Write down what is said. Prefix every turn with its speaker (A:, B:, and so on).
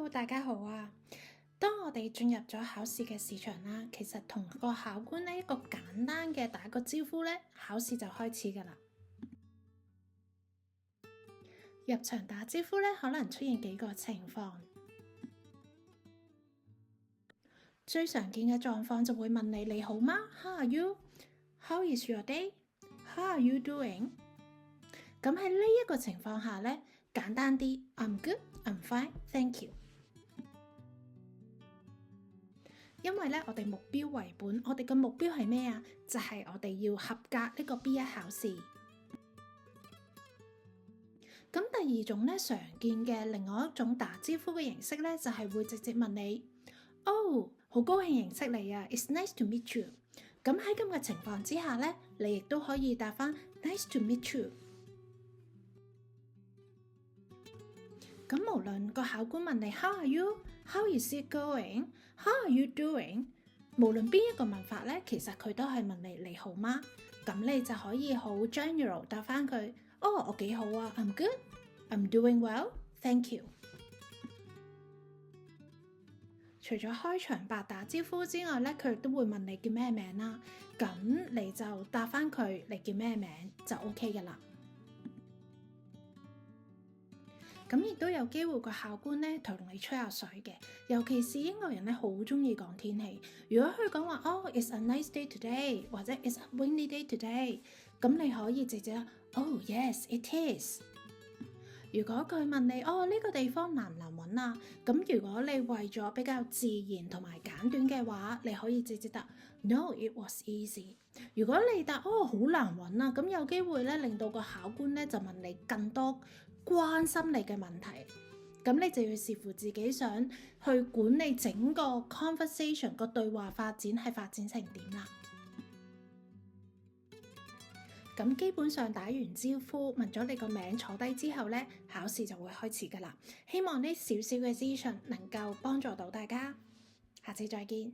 A: Hello，大家好啊！當我哋進入咗考試嘅市場啦，其實同個考官呢一個簡單嘅打個招呼呢，考試就開始噶啦。入場打招呼呢，可能出現幾個情況。最常見嘅狀況就會問你好嗎 ？How are you? How is your day? How are you doing? 咁喺呢一個情況下呢，簡單啲 I'm good, I'm fine, thank you。因為咧，我哋目標為本，我哋嘅目標係咩啊？就係我哋要合格呢個 B1 考試。咁第二種咧，常見嘅另外一種打招呼嘅形式咧，就係會直接問你，哦，好高興認識你啊 ，It's nice to meet you。咁喺咁嘅情況之下咧，你亦都可以答翻 Nice to meet you。咁無論個考官問你 How are you? How is it going? How are you doing? 無論邊一個問法咧，其實佢都係問你好嗎？咁你就可以好 general 答翻佢，哦，我幾好啊 ，I'm good, I'm doing well, thank you。除咗開場白打招呼之外咧，佢亦都會問你叫咩名啦。咁你就答翻佢你叫咩名就 OK 噶啦。咁亦都有機會個考官咧同你吹下水嘅，尤其是英國人咧好中意講天氣。如果佢講話哦 ，it's a nice day today， 或者 it's a windy day today， 咁你可以直接哦 ，yes it is。如果佢問你哦，呢個地方難唔難揾啊？咁如果你為咗比較自然同埋簡短嘅話，你可以直接答 No it was easy。如果你答哦好難揾啊，咁有機會咧令到個考官咧就問你更多關心你嘅問題，咁你就要視乎自己想去管理整個 conversation 個對話發展係發展成點啦。咁基本上打完招呼問咗你個名坐低之後呢，考試就會開始噶啦。希望呢少少嘅資訊能夠幫助到大家，下次再見。